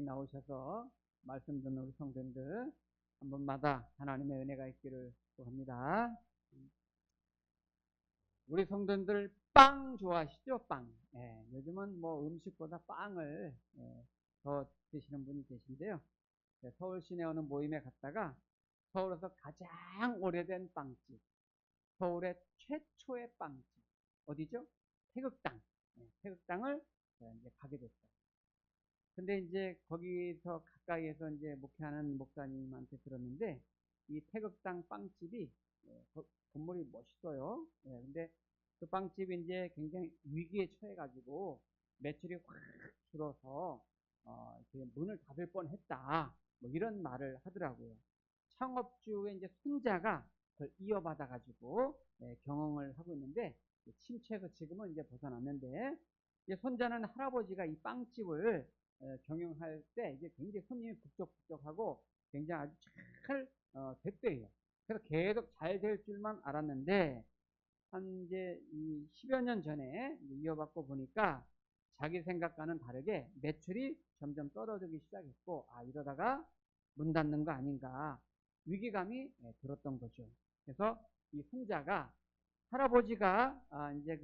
나오셔서 말씀 듣는 우리 성도님들 한 번마다 하나님의 은혜가 있기를 구합니다. 우리 성도님들 빵 좋아하시죠? 빵. 예, 요즘은 뭐 음식보다 빵을 더 드시는 분이 계신데요. 서울 시내 어느 모임에 갔다가 서울에서 가장 오래된 빵집, 서울의 최초의 빵집 어디죠? 태극당. 태극당을 이제 가게 됐어요. 근데 이제 거기서 가까이에서 이제 목회하는 목사님한테 들었는데 이 태극당 빵집이 건물이 멋있어요. 근데 그 빵집이 이제 굉장히 위기에 처해가지고 매출이 확 줄어서 이제 문을 닫을 뻔했다. 뭐 이런 말을 하더라고요. 창업주의 이제 손자가 그걸 이어받아가지고 경영을 하고 있는데 침체에서 지금은 이제 벗어났는데 이제 손자는 할아버지가 이 빵집을 경영할 때 이제 굉장히 손님이 북적북적하고 굉장히 아주 잘 됐대요. 그래서 계속 잘 될 줄만 알았는데 한 이제 10여 년 전에 이어받고 보니까 자기 생각과는 다르게 매출이 점점 떨어지기 시작했고 이러다가 문 닫는 거 아닌가 위기감이 들었던 거죠. 그래서 이 손자가 할아버지가 이제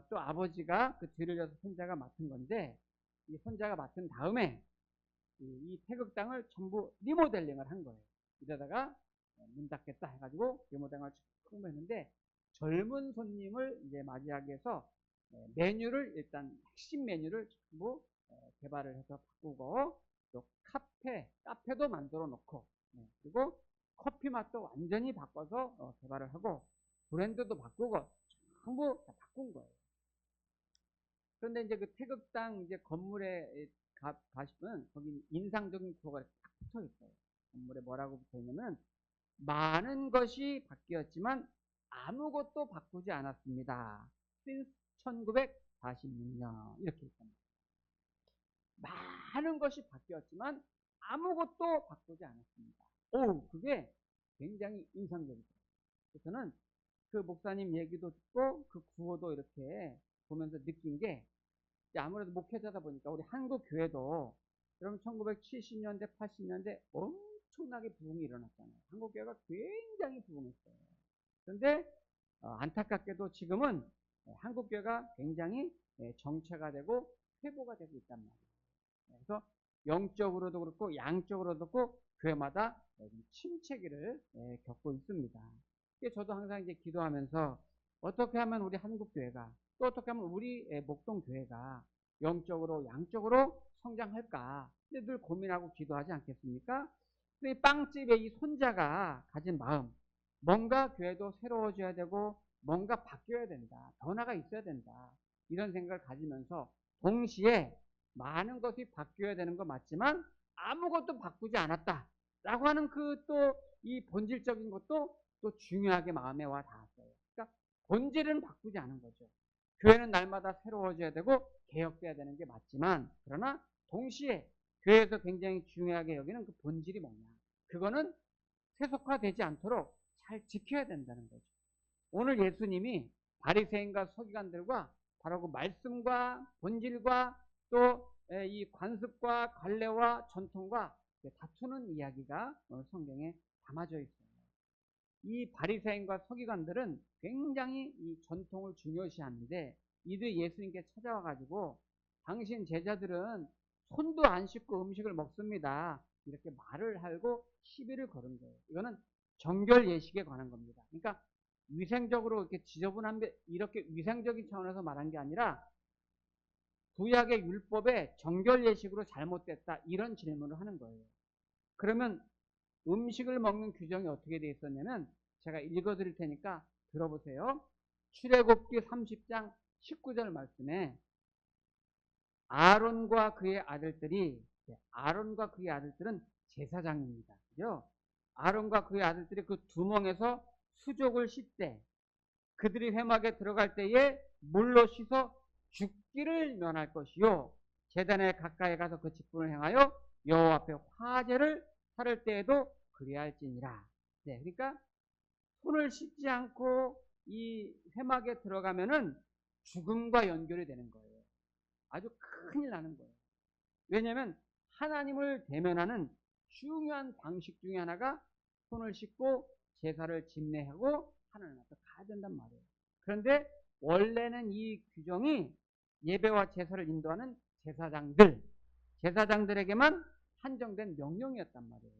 또 아버지가 그 뒤를 이어서 손자가 맡은 건데 이 손자가 맡은 다음에 이 태극당을 전부 리모델링을 한 거예요. 이러다가 문 닫겠다 해가지고 리모델링을 쭉 했는데 젊은 손님을 이제 맞이하기 위해서 메뉴를 일단 핵심 메뉴를 전부 개발을 해서 바꾸고 또 카페도 만들어 놓고 그리고 커피 맛도 완전히 바꿔서 개발을 하고 브랜드도 바꾸고 전부 다 바꾼 거예요. 그런데 이제 그 태극당 이제 건물에 가시면 거기 인상적인 구호가 딱 붙어 있어요. 건물에 뭐라고 붙어 있냐면 많은 것이 바뀌었지만 아무것도 바꾸지 않았습니다. since 1946년 이렇게 있습니다. 많은 것이 바뀌었지만 아무것도 바꾸지 않았습니다. 그게 굉장히 인상적이죠. 저는 그 목사님 얘기도 듣고 그 구호도 이렇게 보면서 느낀 게 아무래도 목회자다 보니까 우리 한국 교회도 여러분 1970년대 80년대 엄청나게 부흥이 일어났잖아요. 한국 교회가 굉장히 부흥했어요. 그런데 안타깝게도 지금은 한국 교회가 굉장히 정체가 되고 회복가 되고 있단 말이에요. 그래서 영적으로도 그렇고 양적으로도 그렇고 교회마다 침체기를 겪고 있습니다. 저도 항상 이제 기도하면서 어떻게 하면 우리 한국 교회가 또 어떻게 하면 우리 목동 교회가 영적으로 양적으로 성장할까 늘 고민하고 기도하지 않겠습니까? 이 빵집의 이 손자가 가진 마음 뭔가 교회도 새로워져야 되고 뭔가 바뀌어야 된다. 변화가 있어야 된다. 이런 생각을 가지면서 동시에 많은 것이 바뀌어야 되는 거 맞지만 아무것도 바꾸지 않았다. 라고 하는 그 또 이 본질적인 것도 또 중요하게 마음에 와 닿았어요. 그러니까 본질은 바꾸지 않은 거죠. 교회는 날마다 새로워져야 되고 개혁돼야 되는 게 맞지만 그러나 동시에 교회에서 굉장히 중요하게 여기는 그 본질이 뭐냐. 그거는 세속화되지 않도록 잘 지켜야 된다는 거죠. 오늘 예수님이 바리새인과 서기관들과 바로 그 말씀과 본질과 또 이 관습과 관례와 전통과 다투는 이야기가 성경에 담아져 있어요. 이 바리새인과 서기관들은 굉장히 이 전통을 중요시하는데 이들이 예수님께 찾아와가지고 당신 제자들은 손도 안 씻고 음식을 먹습니다. 이렇게 말을 하고 시비를 거는 거예요. 이거는 정결 예식에 관한 겁니다. 그러니까 위생적으로 이렇게 지저분한데 이렇게 위생적인 차원에서 말한 게 아니라 구약의 율법에 정결 예식으로 잘못됐다 이런 질문을 하는 거예요. 그러면 음식을 먹는 규정이 어떻게 되어 있었냐면 제가 읽어드릴 테니까 들어보세요. 출애굽기 30장 19절 말씀에 아론과 그의 아들들은 제사장입니다. 그죠? 아론과 그의 아들들이 그 두멍에서 수족을 씻되 그들이 회막에 들어갈 때에 물로 씻어 죽기를 면할 것이요 제단에 가까이 가서 그 직분을 행하여 여호와 앞에 화제를 살을 때에도 그리할지니라. 그러니까 손을 씻지 않고 이 회막에 들어가면은 죽음과 연결이 되는 거예요. 아주 큰일 나는 거예요. 왜냐하면 하나님을 대면하는 중요한 방식 중에 하나가 손을 씻고 제사를 집례하고 하나님 앞에 가야 된단 말이에요. 그런데 원래는 이 규정이 예배와 제사를 인도하는 제사장들에게만 한정된 명령이었단 말이에요.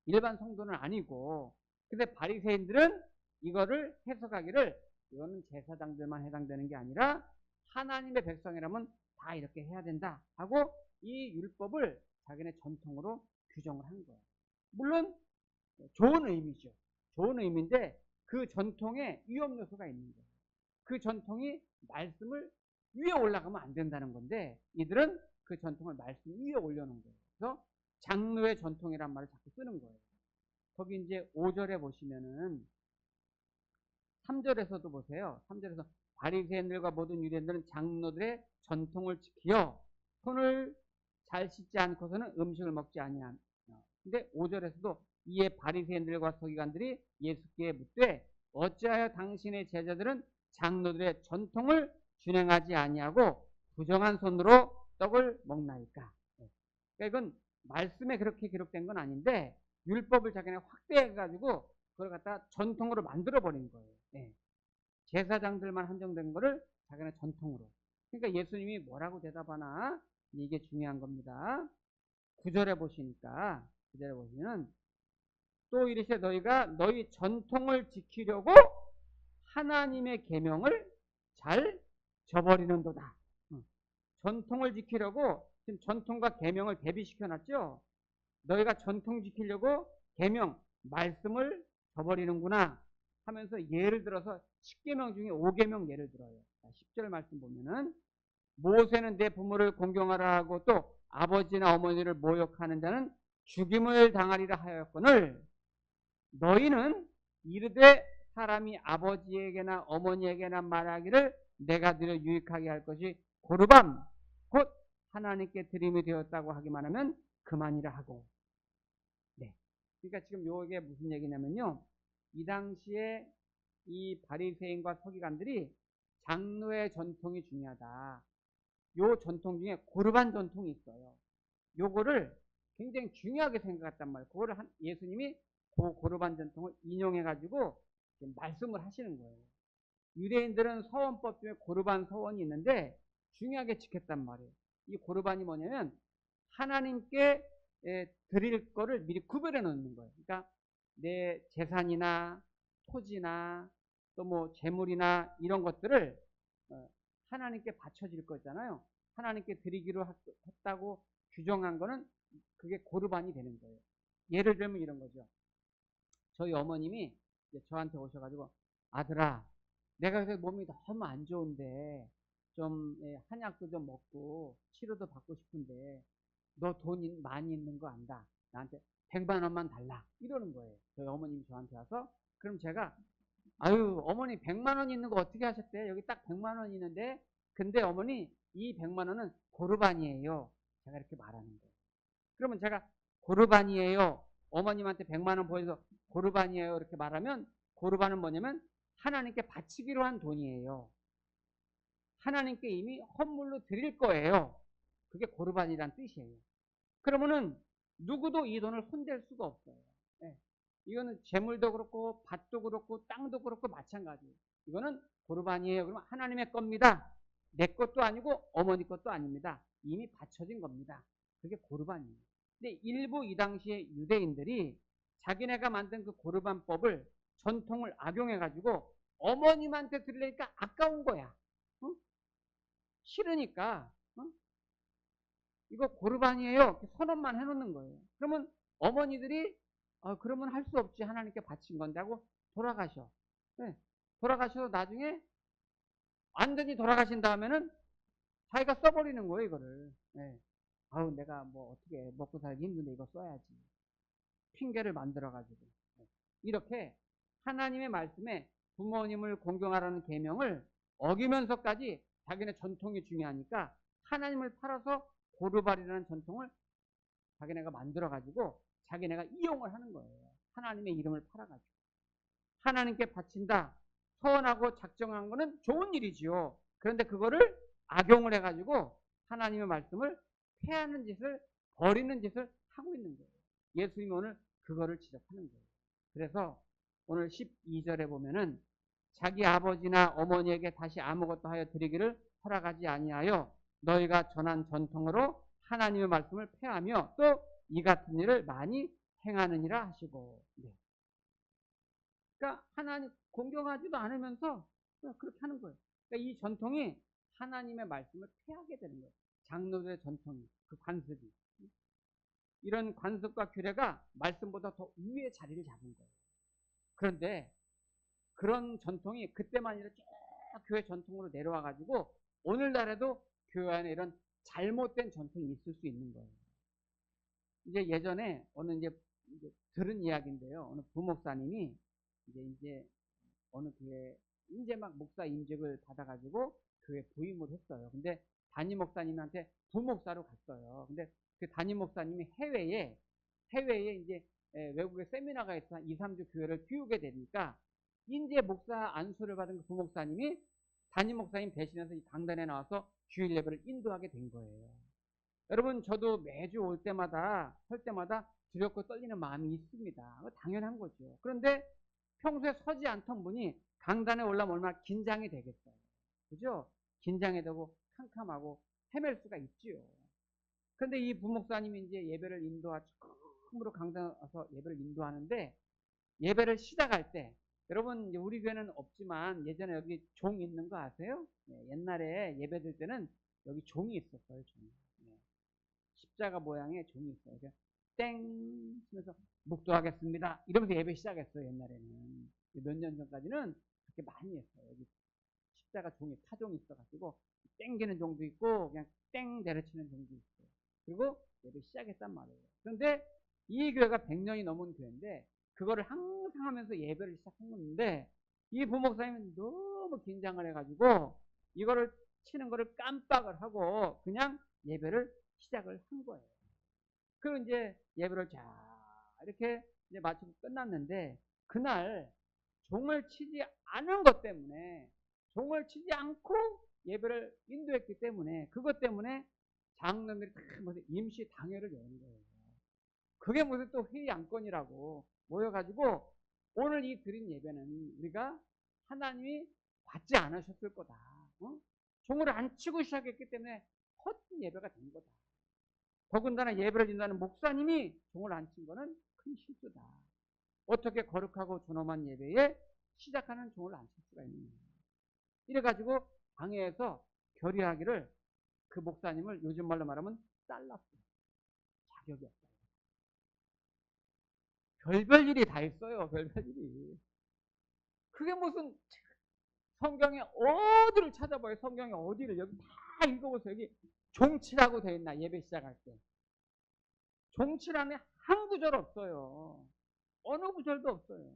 일반 성도는 아니고. 근데 바리새인들은 이거를 해석하기를 이거는 제사장들만 해당되는 게 아니라 하나님의 백성이라면 다 이렇게 해야 된다 하고 이 율법을 자기네 전통으로 규정을 한 거예요. 물론 좋은 의미죠. 좋은 의미인데 그 전통에 위험 요소가 있는 거예요. 그 전통이 말씀을 위에 올라가면 안 된다는 건데 이들은 그 전통을 말씀 위에 올려놓은 거예요. 그래서 장로의 전통이란 말을 자꾸 쓰는 거예요. 거기 이제 5절에 보시면은 3절에서도 보세요. 3절에서 바리새인들과 모든 유대인들은 장로들의 전통을 지키어 손을 잘 씻지 않고서는 음식을 먹지 아니하며. 근데 5절에서도 이에 바리새인들과 서기관들이 예수께 묻되 어찌하여 당신의 제자들은 장로들의 전통을 준행하지 아니하고 부정한 손으로 떡을 먹나이까. 그러니까 이건 말씀에 그렇게 기록된 건 아닌데 율법을 자기네 확대해가지고 그걸 갖다가 전통으로 만들어버린 거예요. 제사장들만 한정된 거를 자기네 전통으로. 그러니까 예수님이 뭐라고 대답하나 이게 중요한 겁니다. 9절에 보시니까 9절에 보시면 또 이르시되 너희가 너희 전통을 지키려고 하나님의 계명을 잘 저버리는도다. 전통을 지키려고 지금 전통과 계명을 대비시켜놨죠. 너희가 전통 지키려고 계명, 말씀을 저버리는구나 하면서 예를 들어서 10계명 중에 5계명 예를 들어요. 10절 말씀 보면은 모세는 내 부모를 공경하라 하고 또 아버지나 어머니를 모욕하는 자는 죽임을 당하리라 하였거늘 너희는 이르되 사람이 아버지에게나 어머니에게나 말하기를 내가 너를 유익하게 할 것이 고르밤 곧 하나님께 드림이 되었다고 하기만 하면 그만이라 하고. 네. 그러니까 지금 요게 무슨 얘기냐면요. 이 당시에 이 바리새인과 서기관들이 장로의 전통이 중요하다. 요 전통 중에 고르반 전통이 있어요. 요거를 굉장히 중요하게 생각했단 말이에요. 그거를 예수님이 그 고르반 전통을 인용해가지고 말씀을 하시는 거예요. 유대인들은 서원법 중에 고르반 서원이 있는데 중요하게 지켰단 말이에요. 이 고르반이 뭐냐면 하나님께 드릴 거를 미리 구별해 놓는 거예요. 그러니까 내 재산이나 토지나 또 뭐 재물이나 이런 것들을 하나님께 바쳐질 거잖아요. 하나님께 드리기로 했다고 규정한 거는 그게 고르반이 되는 거예요. 예를 들면 이런 거죠. 저희 어머님이 저한테 오셔가지고 아들아 내가 요새 몸이 너무 안 좋은데 좀 한약도 좀 먹고 치료도 받고 싶은데 너 돈 많이 있는 거 안다. 나한테 100만 원만 달라. 이러는 거예요. 저희 어머님이 저한테 와서 그럼 제가 아유 어머니 100만 원 있는 거 어떻게 하셨대? 여기 딱 100만 원 있는데 근데 어머니 이 100만 원은 고르반이에요. 제가 이렇게 말하는 거예요. 그러면 제가 고르반이에요. 어머님한테 100만 원 보여서 고르반이에요. 이렇게 말하면 고르반은 뭐냐면 하나님께 바치기로 한 돈이에요. 하나님께 이미 헌물로 드릴 거예요. 그게 고르반이란 뜻이에요. 그러면은 누구도 이 돈을 손댈 수가 없어요. 네. 이거는 재물도 그렇고 밭도 그렇고 땅도 그렇고 마찬가지예요. 이거는 고르반이에요. 그러면 하나님의 겁니다. 내 것도 아니고 어머니 것도 아닙니다. 이미 바쳐진 겁니다. 그게 고르반이에요. 근데 일부 이 당시에 유대인들이 자기네가 만든 그 고르반법을 전통을 악용해가지고 어머님한테 드리려니까 아까운 거야. 응? 싫으니까 이거 고르반이에요. 선언만 해놓는 거예요. 그러면 어머니들이 그러면 할 수 없지. 하나님께 바친 건데 하고 돌아가셔. 네. 돌아가셔서 나중에 완전히 돌아가신 다음에는 자기가 써버리는 거예요. 이거를. 네. 아우 내가 뭐 어떻게 먹고 살기 힘든데 이거 써야지. 핑계를 만들어가지고. 네. 이렇게 하나님의 말씀에 부모님을 공경하라는 계명을 어기면서까지 자기네 전통이 중요하니까 하나님을 팔아서 고르발이라는 전통을 자기네가 만들어가지고 자기네가 이용을 하는 거예요. 하나님의 이름을 팔아가지고. 하나님께 바친다. 서원하고 작정한 거는 좋은 일이지요. 그런데 그거를 악용을 해가지고 하나님의 말씀을 폐하는 짓을 버리는 짓을 하고 있는 거예요. 예수님이 오늘 그거를 지적하는 거예요. 그래서 오늘 12절에 보면은 자기 아버지나 어머니에게 다시 아무것도 하여 드리기를 허락하지 아니하여 너희가 전한 전통으로 하나님의 말씀을 폐하며 또 이 같은 일을 많이 행하느니라 하시고. 네. 그러니까 하나님 공경하지도 않으면서 그렇게 하는 거예요. 그러니까 이 전통이 하나님의 말씀을 폐하게 되는 거예요. 장로들의 전통이, 그 관습이. 이런 관습과 규례가 말씀보다 더 위에 자리를 잡은 거예요. 그런데 그런 전통이 그때만 아니라 쭉 교회 전통으로 내려와 가지고 오늘날에도 교회 안에 이런 잘못된 전통이 있을 수 있는 거예요. 이제 예전에 이제 들은 이야기인데요. 어느 부목사님이 이제 어느 교회 이제 막 목사 임직을 받아가지고 교회 부임을 했어요. 근데 담임 목사님한테 부목사로 갔어요. 근데 그 담임 목사님이 해외에 이제 외국에 세미나가 있어 한 2, 3주 교회를 비우게 되니까 이제 목사 안수를 받은 그 부목사님이 담임 목사님 대신해서 이 강단에 나와서 주일 예배를 인도하게 된 거예요. 여러분, 저도 매주 올 때마다 설 때마다 두렵고 떨리는 마음이 있습니다. 당연한 거죠. 그런데 평소에 서지 않던 분이 강단에 올라오면 얼마나 긴장이 되겠어요. 그죠? 긴장이 되고 캄캄하고 헤맬 수가 있지요. 그런데 이 부목사님이 이제 예배를 처음으로 강단에 와서 예배를 인도하는데 예배를 시작할 때 여러분, 이제 우리 교회는 없지만 예전에 여기 종 있는 거 아세요? 네, 옛날에 예배 드릴 때는 여기 종이 있었어요. 종이. 네. 십자가 모양의 종이 있어요. 땡 하면서 묵도하겠습니다 이러면서 예배 시작했어요. 옛날에는 몇 년 전까지는 그렇게 많이 했어요. 여기 십자가 종이 타종이 있어가지고 땡기는 종도 있고 그냥 땡 내려치는 종도 있어요. 그리고 예배 시작했단 말이에요. 그런데 이 교회가 100년이 넘은 교회인데 그거를 항상 하면서 예배를 시작했는데 이 부목사님은 너무 긴장을 해가지고 이거를 치는 거를 깜빡을 하고 그냥 예배를 시작을 한 거예요. 그리고 이제 예배를 자 이렇게 이제 마치고 끝났는데 그날 종을 치지 않은 것 때문에 종을 치지 않고 예배를 인도했기 때문에 그것 때문에 장로들이 무슨 임시 당회를 여는 거예요. 그게 무슨 또 회의 안건이라고 모여가지고 오늘 이 드린 예배는 우리가 하나님이 받지 않으셨을 거다. 종을 안 치고 시작했기 때문에 헛된 예배가 된 거다. 더군다나 예배를 인도하는 목사님이 종을 안 친 거는 큰 실수다. 어떻게 거룩하고 존엄한 예배에 시작하는 종을 안 칠 수가 있느냐. 이래가지고 당회에서 결의하기를 그 목사님을 요즘 말로 말하면 잘랐어요. 자격이 없어요. 별별 일이 다 있어요. 별별 일이. 그게 무슨 성경에 어디를 찾아봐요. 성경에 어디를 여기 다 읽어보세요. 여기 종치라고 되어 있나 예배 시작할 때. 종치란에 한 구절 없어요. 어느 구절도 없어요.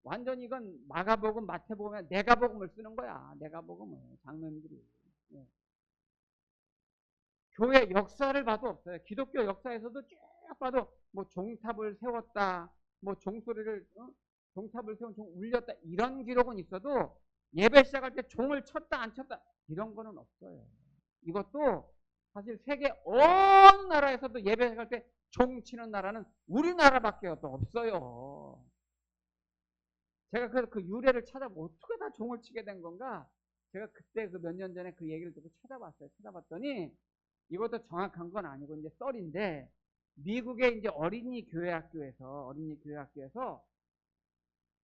완전히 이건 마가복음, 마태복음에 내가복음을 쓰는 거야. 내가복음을 장로님들이. 네. 교회 역사를 봐도 없어요. 기독교 역사에서도 쭉 봐도 뭐 종탑을 세웠다, 뭐 종소리를 종탑을 세운 종 울렸다 이런 기록은 있어도 예배 시작할 때 종을 쳤다 안 쳤다 이런 거는 없어요. 이것도 사실 세계 어느 나라에서도 예배 시작할 때 종 치는 나라는 우리나라밖에 없어요. 제가 그래서 그 유래를 찾아보고 어떻게 다 종을 치게 된 건가? 제가 그때 그 몇 년 전에 그 얘기를 듣고 찾아봤어요. 찾아봤더니 이것도 정확한 건 아니고 이제 썰인데 미국의 이제 어린이 교회 학교에서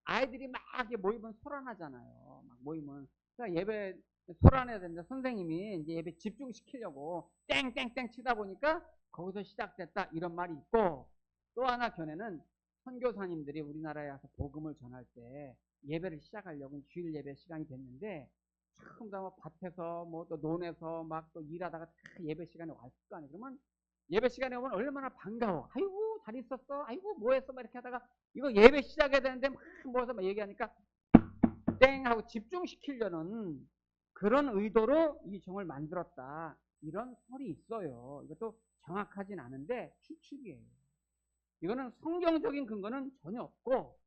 아이들이 막 이렇게 모이면 소란하잖아요. 막 모이면 그러니까 예배 소란해야 된다. 선생님이 이제 예배 집중시키려고 땡땡땡 치다 보니까 거기서 시작됐다 이런 말이 있고 또 하나 견해는 선교사님들이 우리나라에 와서 복음을 전할 때 예배를 시작하려고 주일 예배 시간이 됐는데 참 뭐 밭에서 뭐 또 논에서 막 또 일하다가 예배 시간에 왔을 거 아니에요. 그러면 예배 시간에 오면 얼마나 반가워. 아이고 잘 있었어. 아이고 뭐 했어. 막 이렇게 하다가 이거 예배 시작해야 되는데 막 모여서 막 얘기하니까 땡 하고 집중시키려는 그런 의도로 이 종을 만들었다. 이런 설이 있어요. 이것도 정확하진 않은데 추측이에요. 이거는 성경적인 근거는 전혀 없고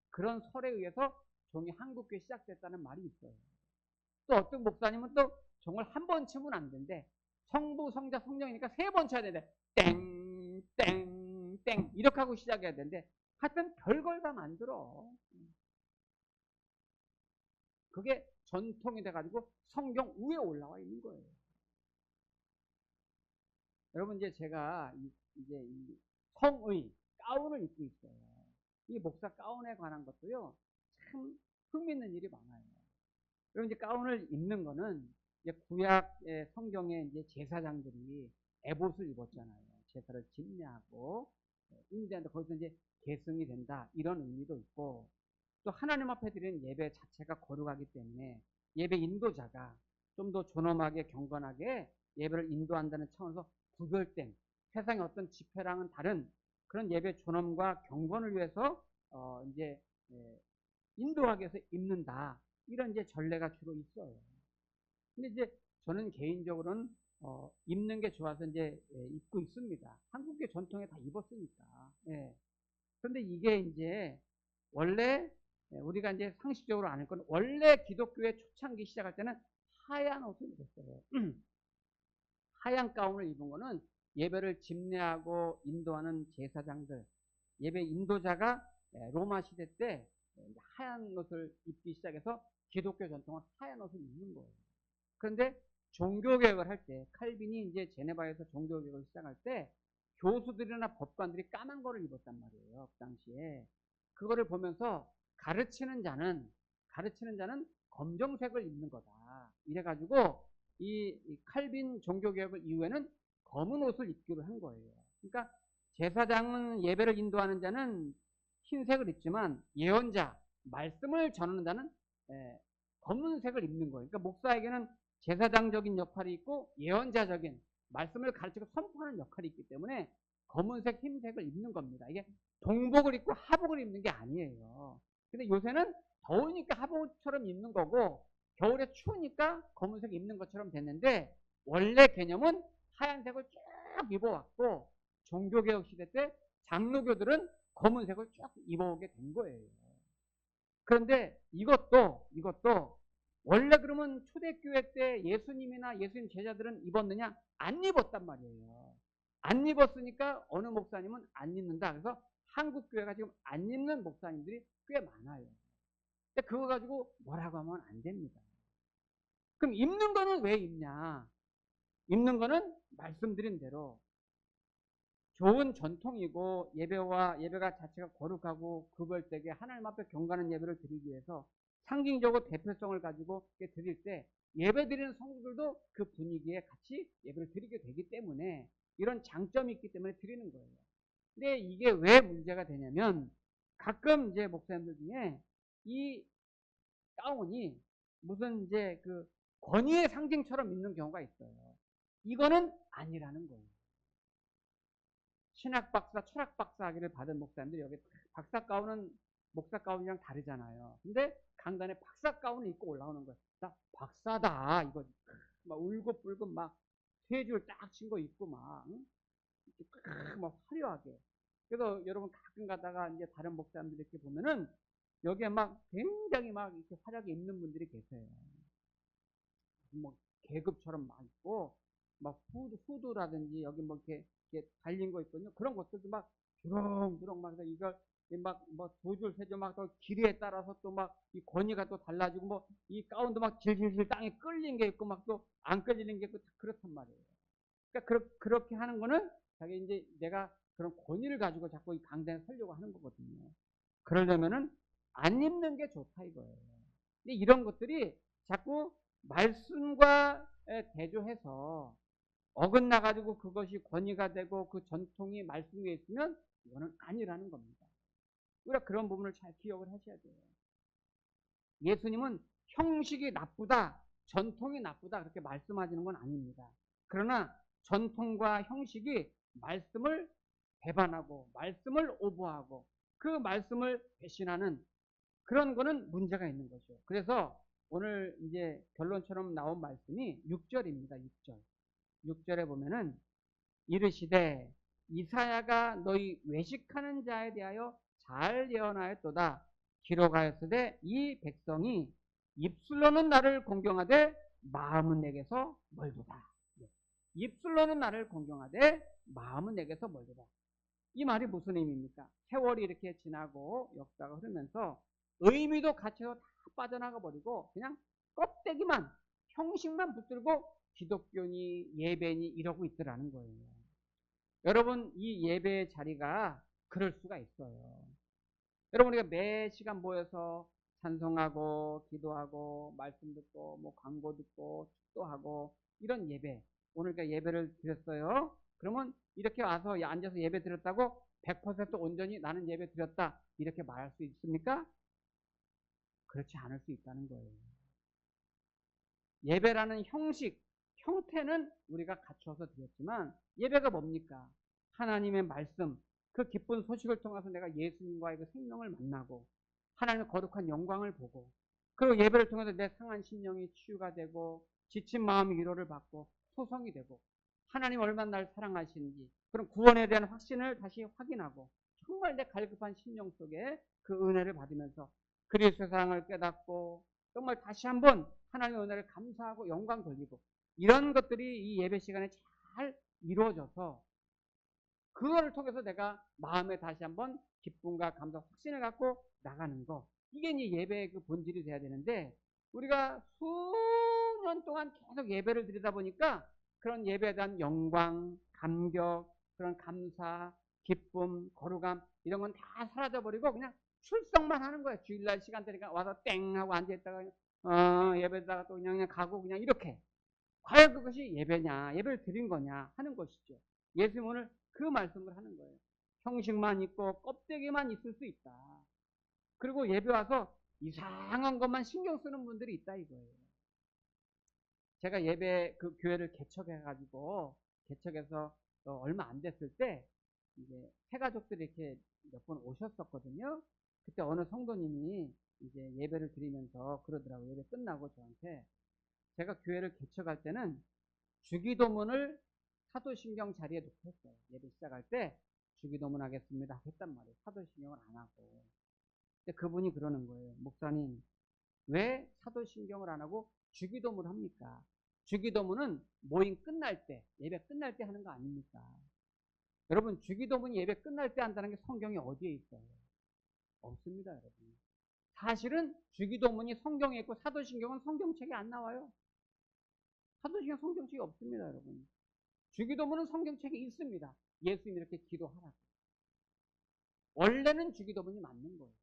그런 설에 의해서 종이 한국교회 시작됐다는 말이 있어요. 또 어떤 목사님은 또 종을 한 번 치면 안 된대. 성부, 성자, 성령이니까 3번 쳐야 되는데 땡 땡땡 이렇게 하고 시작해야 되는데 하여튼 별걸 다 만들어. 그게 전통이 돼가지고 성경 위에 올라와 있는 거예요. 여러분 이제 제가 이제 이 성의 가운을 입고 있어요. 이 목사 가운에 관한 것도요 참 흥미있는 일이 많아요. 그럼 이제 가운을 입는 거는 이제 구약 성경에 이제 제사장들이 에봇을 입었잖아요. 제사를 집례하고 인자한테 거기서 이제 계승이 된다 이런 의미도 있고 또 하나님 앞에 드리는 예배 자체가 거룩하기 때문에 예배 인도자가 좀 더 존엄하게 경건하게 예배를 인도한다는 차원에서 구별된 세상의 어떤 집회랑은 다른 그런 예배 존엄과 경건을 위해서 이제 인도하기 위해서 입는다 이런 이제 전례가 주로 있어요. 근데 이제 저는 개인적으로는 입는 게 좋아서 이제 입고 있습니다. 한국의 전통에 다 입었으니까. 예. 그런데 이게 이제 원래 우리가 이제 상식적으로 아는 건 원래 기독교의 초창기 시작할 때는 하얀 옷을 입었어요. 하얀 가운을 입은 거는 예배를 집례하고 인도하는 제사장들, 예배 인도자가 로마 시대 때 하얀 옷을 입기 시작해서 기독교 전통은 하얀 옷을 입는 거예요. 그런데 종교개혁을 할 때 칼빈이 이제 제네바에서 종교개혁을 시작할 때 교수들이나 법관들이 까만 거를 입었단 말이에요. 그 당시에 그거를 보면서 가르치는 자는 검정색을 입는 거다. 이래가지고 이 칼빈 종교개혁을 이후에는 검은 옷을 입기로 한 거예요. 그러니까 제사장은 예배를 인도하는 자는 흰색을 입지만 예언자, 말씀을 전하는 자는 검은색을 입는 거예요. 그러니까 목사에게는 제사장적인 역할이 있고 예언자적인 말씀을 가르치고 선포하는 역할이 있기 때문에 검은색, 흰색을 입는 겁니다. 이게 동복을 입고 하복을 입는 게 아니에요. 근데 요새는 더우니까 하복처럼 입는 거고 겨울에 추우니까 검은색 입는 것처럼 됐는데 원래 개념은 하얀색을 쭉 입어왔고 종교개혁 시대 때 장로교들은 검은색을 쭉 입어오게 된 거예요. 그런데 이것도 원래 그러면 초대교회 때 예수님이나 예수님 제자들은 입었느냐? 안 입었단 말이에요. 안 입었으니까 어느 목사님은 안 입는다. 그래서 한국교회가 지금 안 입는 목사님들이 꽤 많아요. 근데 그거 가지고 뭐라고 하면 안 됩니다. 그럼 입는 거는 왜 입냐? 입는 거는 말씀드린 대로 좋은 전통이고 예배가 자체가 거룩하고 구별되게 하나님 앞에 경건한 예배를 드리기 위해서 상징적으로 대표성을 가지고 드릴 때 예배 드리는 성도들도 그 분위기에 같이 예배를 드리게 되기 때문에 이런 장점이 있기 때문에 드리는 거예요. 근데 이게 왜 문제가 되냐면 가끔 이제 목사님들 중에 이 가운이 무슨 이제 그 권위의 상징처럼 입는 경우가 있어요. 이거는 아니라는 거예요. 신학 박사, 철학 박사 학위를 받은 목사님들이 여기 박사 가운은 목사 가운이랑 다르잖아요. 근데 강단에 박사 가운을 입고 올라오는 거예요. 나 박사다 이거 막 울고불고 막 세 줄 딱 친 거 입고 막 화려하게. 그래서 여러분 가끔 가다가 이제 다른 목사님들 이렇게 보면은 여기에 막 굉장히 막 이렇게 화려하게 입는 분들이 계세요. 뭐 계급처럼 막 있고 막 후드라든지 여기 뭐 이렇게 달린 거 있거든요. 그런 것들도 막 주렁주렁 막 이걸 막 뭐 두 줄 세 줄 막 또 길이에 따라서 또 막 이 권위가 또 달라지고 뭐 이 가운도 막 질질질 땅에 끌린 게 있고 막 또 안 끌리는 게 있고 그렇단 말이에요. 그러니까 그렇게 하는 거는 자기 이제 내가 그런 권위를 가지고 자꾸 이 강단에 서려고 하는 거거든요. 그러려면은 안 입는 게 좋다 이거예요. 근데 이런 것들이 자꾸 말씀과 대조해서 어긋나가지고 그것이 권위가 되고 그 전통이 말씀 위에 있으면 이거는 아니라는 겁니다. 우리가 그런 부분을 잘 기억을 하셔야 돼요. 예수님은 형식이 나쁘다, 전통이 나쁘다 그렇게 말씀하시는 건 아닙니다. 그러나 전통과 형식이 말씀을 배반하고 말씀을 오버하고 그 말씀을 배신하는 그런 거는 문제가 있는 거죠. 그래서 오늘 이제 결론처럼 나온 말씀이 6절입니다. 6절. 6절에 보면은 이르시되 이사야가 너희 외식하는 자에 대하여 잘 예언하였도다. 기록하였으되 이 백성이 입술로는 나를 공경하되 마음은 내게서 멀도다. 입술로는 나를 공경하되 마음은 내게서 멀도다. 이 말이 무슨 의미입니까? 세월이 이렇게 지나고 역사가 흐르면서 의미도 가치도 다 빠져나가 버리고 그냥 껍데기만, 형식만 붙들고 기독교니 예배니 이러고 있더라는 거예요. 여러분, 이 예배의 자리가 그럴 수가 있어요. 여러분, 우리가 매 시간 모여서 찬송하고 기도하고 말씀 듣고 뭐 광고 듣고 축도하고 이런 예배, 오늘 우리가 예배를 드렸어요. 그러면 이렇게 와서 앉아서 예배 드렸다고 100% 온전히 나는 예배 드렸다 이렇게 말할 수 있습니까? 그렇지 않을 수 있다는 거예요. 예배라는 형식, 형태는 우리가 갖춰서 드렸지만 예배가 뭡니까? 하나님의 말씀, 그 기쁜 소식을 통해서 내가 예수님과의 그 생명을 만나고 하나님의 거룩한 영광을 보고 그리고 예배를 통해서 내 상한 심령이 치유가 되고 지친 마음이 위로를 받고 소성이 되고 하나님 얼마나 날 사랑하시는지 그런 구원에 대한 확신을 다시 확인하고 정말 내 갈급한 심령 속에 그 은혜를 받으면서 그리스도의 사랑을 깨닫고 정말 다시 한번 하나님의 은혜를 감사하고 영광 돌리고 이런 것들이 이 예배 시간에 잘 이루어져서 그거를 통해서 내가 마음에 다시 한번 기쁨과 감사, 확신을 갖고 나가는 거. 이게 이제 예배의 그 본질이 돼야 되는데 우리가 수년 동안 계속 예배를 드리다 보니까 그런 예배에 대한 영광, 감격, 그런 감사, 기쁨, 거룩함 이런 건 다 사라져버리고 그냥 출석만 하는 거예요. 주일날 시간 되니까 와서 땡 하고 앉아있다가 예배다가 또 그냥 가고 그냥 이렇게. 과연 그것이 예배냐, 예배를 드린 거냐 하는 것이죠. 예수님 오늘 그 말씀을 하는 거예요. 형식만 있고 껍데기만 있을 수 있다. 그리고 예배 와서 이상한 것만 신경 쓰는 분들이 있다 이거예요. 제가 예배 그 교회를 개척해가지고 개척해서 얼마 안 됐을 때 이제 새가족들이 이렇게 몇 번 오셨었거든요. 그때 어느 성도님이 이제 예배를 드리면서 그러더라고요. 예배 끝나고 저한테 제가 교회를 개척할 때는 주기도문을 사도신경 자리에 놓고 했어요. 예배 시작할 때 주기도문 하겠습니다 했단 말이에요. 사도신경을 안 하고. 근데 그분이 그러는 거예요. 목사님, 왜 사도신경을 안 하고 주기도문을 합니까? 주기도문은 모임 끝날 때, 예배 끝날 때 하는 거 아닙니까? 여러분, 주기도문이 예배 끝날 때 한다는 게 성경에 어디에 있어요? 없습니다, 여러분. 사실은 주기도문이 성경에 있고 사도신경은 성경책에 안 나와요. 사도신경 성경책이 없습니다, 여러분. 주기도문은 성경책에 있습니다. 예수님이 이렇게 기도하라고. 원래는 주기도문이 맞는 거예요.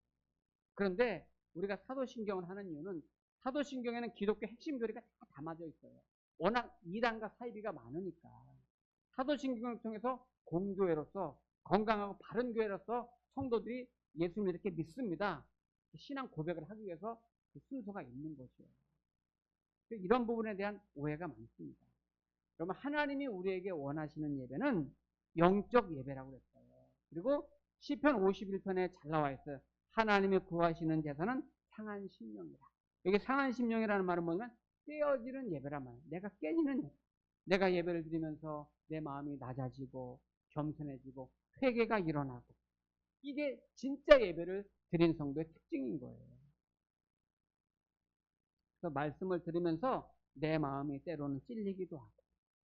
그런데 우리가 사도신경을 하는 이유는 사도신경에는 기독교 핵심 교리가 다 담아져 있어요. 워낙 이단과 사이비가 많으니까. 사도신경을 통해서 공교회로서 건강하고 바른 교회로서 성도들이 예수님을 이렇게 믿습니다. 신앙 고백을 하기 위해서 그 순서가 있는 것이에요. 이런 부분에 대한 오해가 많습니다. 그러면 하나님이 우리에게 원하시는 예배는 영적 예배라고 그랬어요. 그리고 시편 51편에 잘 나와 있어요. 하나님이 구하시는 제사는 상한 심령이다. 여기 상한 심령이라는 말은 뭐냐면 깨어지는 예배란 말이에요. 내가 깨지는 예배. 내가 예배를 드리면서 내 마음이 낮아지고 겸손해지고 회개가 일어나고 이게 진짜 예배를 드린 성도의 특징인 거예요. 그래서 말씀을 들으면서 내 마음이 때로는 찔리기도 하고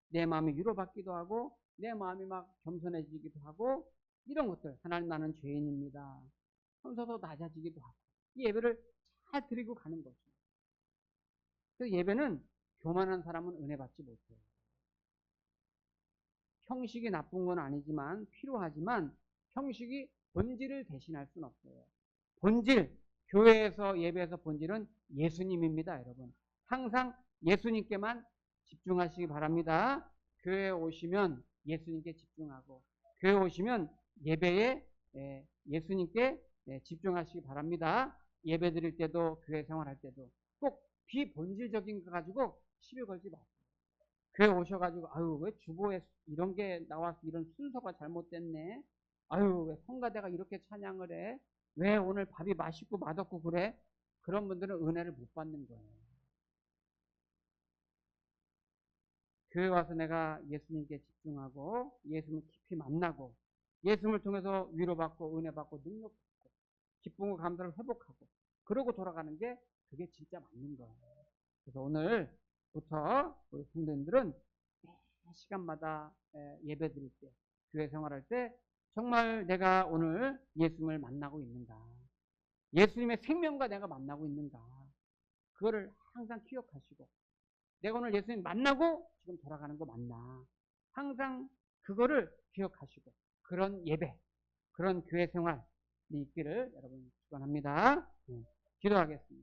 내 마음이 위로받기도 하고 내 마음이 막 겸손해지기도 하고 이런 것들. 하나님 나는 죄인입니다. 하면서도 낮아지기도 하고 이 예배를 잘 드리고 가는 거죠. 그래서 예배는 교만한 사람은 은혜 받지 못해요. 형식이 나쁜 건 아니지만 필요하지만 형식이 본질을 대신할 수는 없어요. 본질, 교회에서 예배에서 본질은 예수님입니다, 여러분. 항상 예수님께만 집중하시기 바랍니다. 교회에 오시면 예수님께 집중하고 교회에 오시면 예배에 예수님께 집중하시기 바랍니다. 예배 드릴 때도 교회 생활할 때도 꼭 비본질적인 거 가지고 시비 걸지 마세요. 교회 오셔가지고 아유 왜 주보에 이런 게 나와서 이런 순서가 잘못됐네. 아유 왜 성가대가 이렇게 찬양을 해. 왜 오늘 밥이 맛있고 맛없고 그래. 그런 분들은 은혜를 못 받는 거예요. 교회 와서 내가 예수님께 집중하고 예수님을 깊이 만나고 예수님을 통해서 위로받고 은혜받고 능력받고 기쁨과 감사를 회복하고 그러고 돌아가는 게 그게 진짜 맞는 거예요. 그래서 오늘부터 우리 성도님들은 시간마다 예배 드릴 때 교회 생활할 때 정말 내가 오늘 예수님을 만나고 있는가? 예수님의 생명과 내가 만나고 있는가? 그거를 항상 기억하시고, 내가 오늘 예수님 만나고 지금 돌아가는 거 맞나? 항상 그거를 기억하시고, 그런 예배, 그런 교회 생활이 있기를 여러분 축원합니다. 기도하겠습니다.